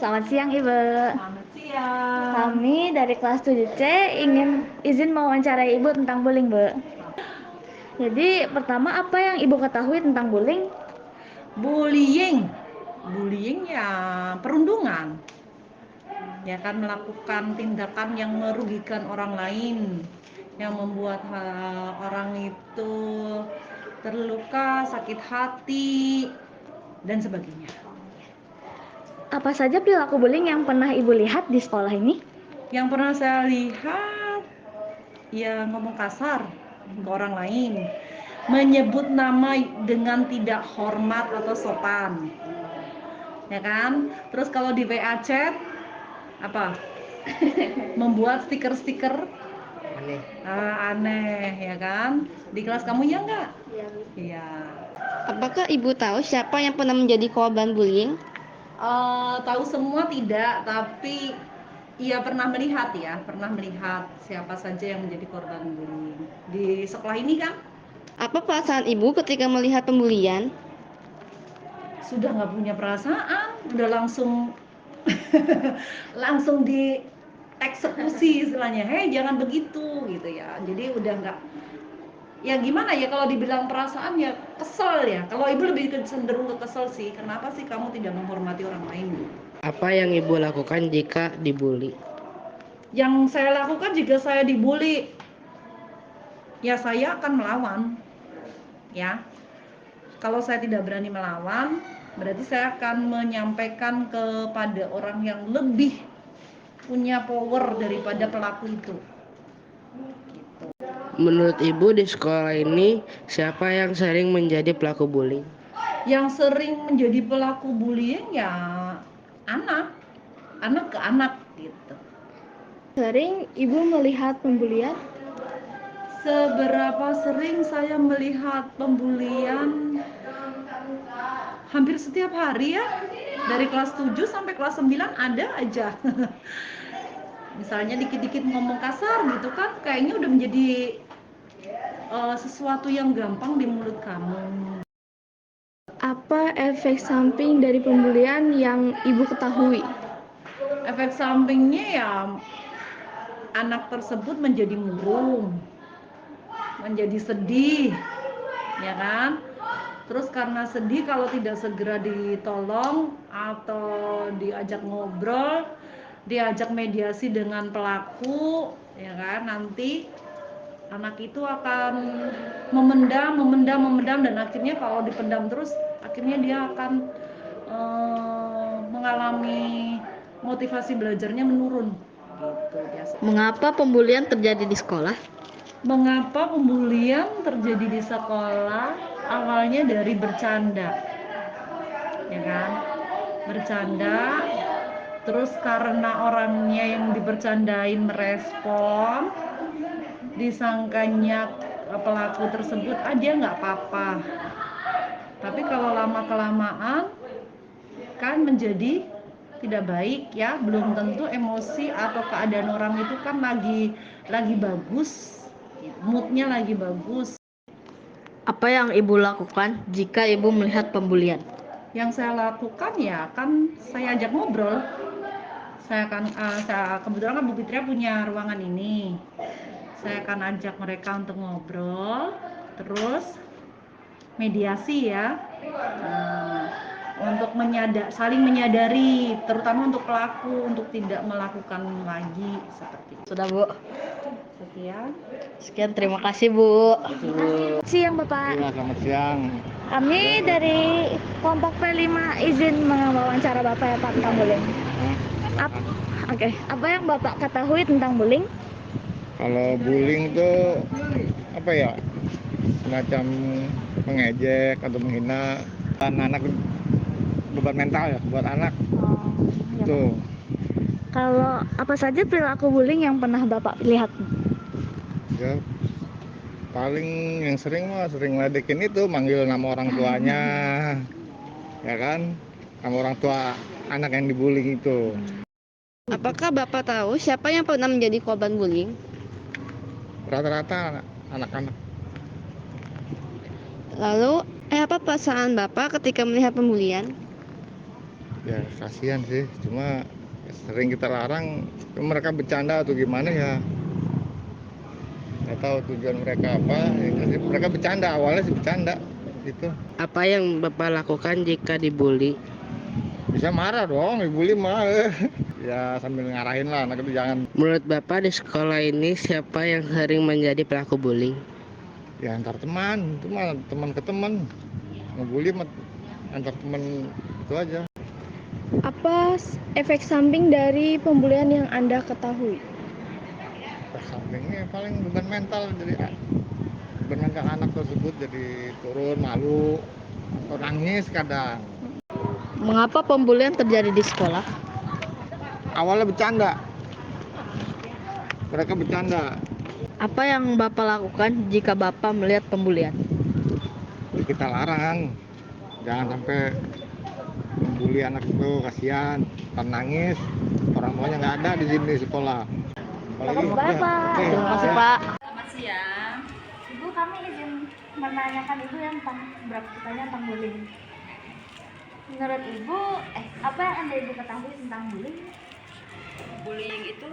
Selamat siang, Ibu. Selamat siang. Kami dari kelas 7C ingin izin mewawancarai Ibu tentang bullying, Bu. Jadi, pertama apa yang Ibu ketahui tentang bullying? Bullying ya perundungan. Ya kan, melakukan tindakan yang merugikan orang lain, yang membuat orang itu terluka, sakit hati, dan sebagainya. Apa saja perilaku bullying yang pernah Ibu lihat di sekolah ini? Yang pernah saya lihat, ya ngomong kasar ke orang lain, menyebut nama dengan tidak hormat atau sopan, ya kan. Terus kalau di WA chat apa, membuat stiker-stiker aneh, ya kan. Di kelas kamu ya enggak? Iya. Apakah Ibu tahu siapa yang pernah menjadi korban bullying? Tahu semua tidak, tapi ia pernah melihat siapa saja yang menjadi korban bullying di sekolah ini kan. Apa perasaan Ibu ketika melihat pembulian? Sudah nggak punya perasaan, udah langsung langsung dieksekusi istilahnya. Hei, jangan begitu gitu ya. Jadi udah nggak, ya gimana ya, kalau dibilang perasaan ya kesel ya. Kalau ibu lebih cenderung ke kesel sih. Kenapa sih kamu tidak menghormati orang lain? Apa yang Ibu lakukan jika dibully? Yang saya lakukan jika saya dibully, ya saya akan melawan. Ya, kalau saya tidak berani melawan, berarti saya akan menyampaikan kepada orang yang lebih punya power daripada pelaku itu. Menurut Ibu di sekolah ini siapa yang sering menjadi pelaku bullying? Yang sering menjadi pelaku bullying ya anak ke anak gitu. Sering Ibu melihat pembulian? Seberapa sering saya melihat pembulian? Hampir setiap hari ya. Dari kelas 7 sampai kelas 9 ada aja. Misalnya dikit-dikit ngomong kasar gitu kan, kayaknya udah menjadi sesuatu yang gampang di mulut kamu. Apa efek samping dari pembulian yang Ibu ketahui? Efek sampingnya ya anak tersebut menjadi murung, menjadi sedih, ya kan. Terus karena sedih, kalau tidak segera ditolong atau diajak ngobrol, diajak mediasi dengan pelaku, ya kan, nanti anak itu akan memendam dan akhirnya kalau dipendam terus, akhirnya dia akan mengalami motivasi belajarnya menurun gitu biasa. Mengapa pembulian terjadi di sekolah? Mengapa pembulian terjadi di sekolah? Awalnya dari bercanda, ya kan? Bercanda, terus karena orangnya yang dibercandain merespon, disangkanya pelaku tersebut dia nggak apa-apa. Tapi kalau lama kelamaan kan menjadi tidak baik ya. Belum tentu emosi atau keadaan orang itu kan lagi bagus, moodnya lagi bagus. Apa yang Ibu lakukan jika Ibu melihat pembulian? Yang saya lakukan ya kan saya ajak ngobrol. Saya kebetulan kan Bu Fitria punya ruangan ini. Saya akan ajak mereka untuk ngobrol, terus mediasi ya. Untuk saling menyadari, terutama untuk pelaku, untuk tidak melakukan lagi seperti itu. Sudah, Bu. Sekian. Sekian, terima kasih, Bu. Siang, Bapak. Iya, selamat siang. Kami dari kelompok P5 izin mewawancara Bapak ya Pak tentang bullying. Oke, apa yang Bapak ketahui tentang bullying? Kalau bullying itu apa ya? Semacam mengejek atau menghina anak, beban mental ya buat anak. Ya, Itu kalau apa saja perilaku bullying yang pernah Bapak lihat? ya paling yang sering ledekin itu manggil nama orang tuanya. Ya kan? Nama orang tua anak yang dibully itu. Apakah Bapak tahu siapa yang pernah menjadi korban bullying? Rata-rata anak-anak. Lalu, apa perasaan Bapak ketika melihat pembulian? Ya kasihan sih, cuma sering kita larang, mereka bercanda atau gimana ya nggak tahu tujuan mereka apa. Yang jelas sih mereka bercanda, awalnya sih bercanda gitu. Apa yang Bapak lakukan jika dibully? Bisa marah dong, dibully mah ya sambil ngarahin lah anak itu jangan. Menurut Bapak di sekolah ini siapa yang sering menjadi pelaku bullying? Ya antar teman, itu mah teman ke teman, ngebully mah antar teman itu aja. Apa efek samping dari pembulian yang Anda ketahui? Efek sampingnya paling beban mental, jadi beban mental anak tersebut jadi turun, malu atau nangis kadang. Mengapa pembulian terjadi di sekolah? Awalnya bercanda, mereka bercanda. Apa yang Bapak lakukan jika Bapak melihat pembulian? Jadi kita larang, jangan sampai membuli anak itu, kasihan, ntar nangis, orang tuanya nggak ada di sini di sekolah. Makasih banyak, Pak. Terima kasih, Pak. Selamat siang. Ibu, kami izin menanyakan Ibu yang berapa pertanyaan tentang bullying. Menurut Ibu, apa yang Anda Ibu ketahui tentang bullying? Bullying itu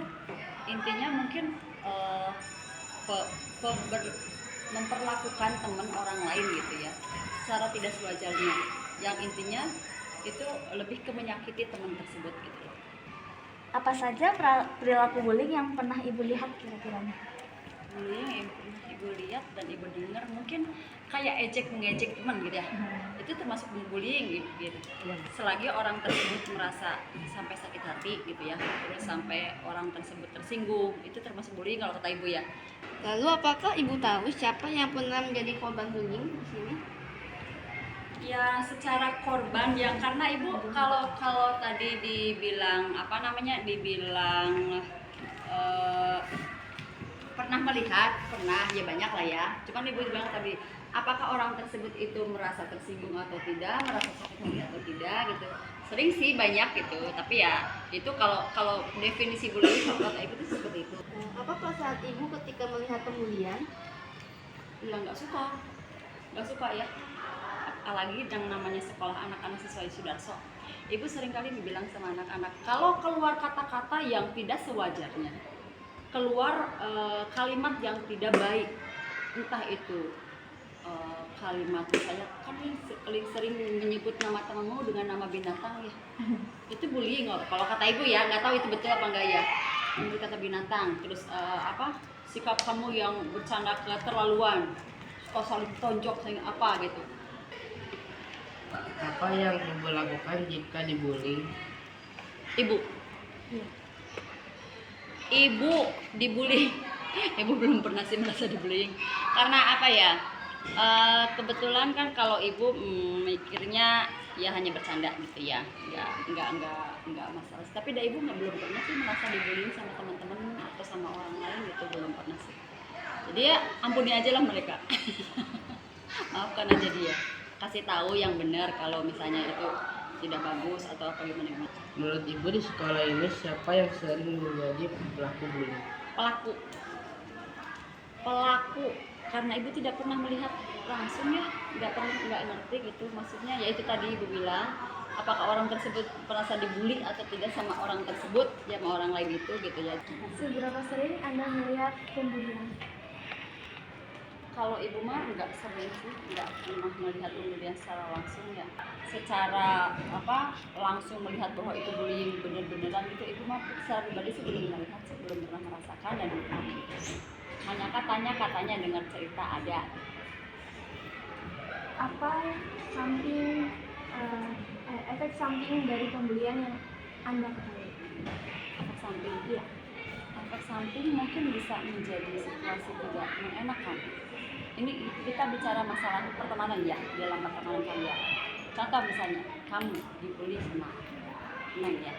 intinya mungkin memperlakukan teman orang lain gitu ya secara tidak sewajarnya, yang intinya itu lebih ke menyakiti teman tersebut gitu ya. Apa saja perilaku bullying yang pernah Ibu lihat kira-kira? Bullying yang pernah ibu lihat dan ibu dengar mungkin kayak ejek mengejek teman gitu ya, itu termasuk bullying gitu. Selagi orang tersebut merasa sampai sakit hati gitu ya, terus sampai orang tersebut tersinggung, itu termasuk bullying kalau kata ibu ya. Lalu apakah Ibu tahu siapa yang pernah menjadi korban bullying di sini? Ya secara korban ya, karena ibu kalau tadi dibilang dibilang pernah melihat, pernah ya banyak lah ya. Cuman ibu bilang tadi, apakah orang tersebut itu merasa tersinggung atau tidak, merasa sakit hati atau tidak gitu. Sering sih banyak gitu, tapi ya itu kalau definisi bullying kalau kata ibu itu seperti itu. Apa perasaan Ibu ketika melihat pembulian? Ya nggak suka ya. Apalagi yang namanya sekolah anak-anak siswa Sudarso, ibu seringkali dibilang sama anak-anak kalau keluar kata-kata yang tidak sewajarnya, keluar kalimat yang tidak baik, entah itu kalimat saya kan sering menyebut nama temanmu dengan nama binatang ya, itu bullying kalau kata ibu ya, nggak tahu itu betul apa enggak ya, menyebut kata binatang. Terus sikap kamu yang bercanda keterlaluan, suka saling tonjok saling apa gitu. Apa yang Ibu lakukan jika dibully? Ibu dibully. Ibu belum pernah sih merasa dibullying. Karena apa ya? Kebetulan kan kalau ibu mikirnya ya hanya bercanda gitu ya. Enggak masalah. Tapi ibu belum pernah sih merasa dibullying sama teman-teman atau sama orang lain gitu, belum pernah sih. Jadi ya ampuni aja lah mereka. Maafkan aja dia. Kasih tahu yang benar kalau misalnya itu tidak bagus atau apa gimana. Menurut Ibu di sekolah ini siapa yang sering menjadi pelaku bullying? Pelaku karena ibu tidak pernah melihat langsung ya, nggak ngerti gitu maksudnya. Ya itu tadi ibu bilang, apakah orang tersebut merasa dibully atau tidak sama orang tersebut ya, sama orang lain itu gitu ya. Seberapa sering Anda melihat pembulian? Kalau ibu mah nggak sering sih, nggak pernah melihat pembulian secara langsung ya. Secara langsung melihat bahwa itu bullying bener-beneran gitu, ibu mah secara pribadi sih belum melihat sih, belum pernah merasakan dan hanya katanya dengar cerita ada. Apa efek samping dari pembulian yang Anda ketahui? Efek samping, iya. Efek samping mungkin bisa menjadi situasi tidak mengenakan. Ini kita bicara masalah pertemanan ya, dalam pertemanan kalian. Contoh misalnya, kamu dibully sama Neng ya.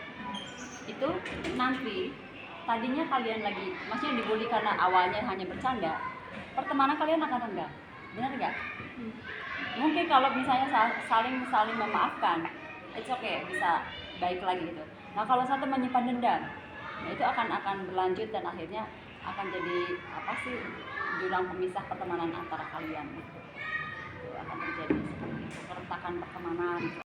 Itu nanti tadinya kalian lagi, maksudnya dibully karena awalnya hanya bercanda, pertemanan kalian akan renggang. Benar nggak? Mungkin kalau misalnya saling memaafkan, it's okay, bisa baik lagi gitu. Nah kalau satu menyimpan dendam, nah itu akan berlanjut dan akhirnya akan jadi jurang pemisah pertemanan antara kalian gitu. Itu akan terjadi seperti itu, keretakan pertemanan.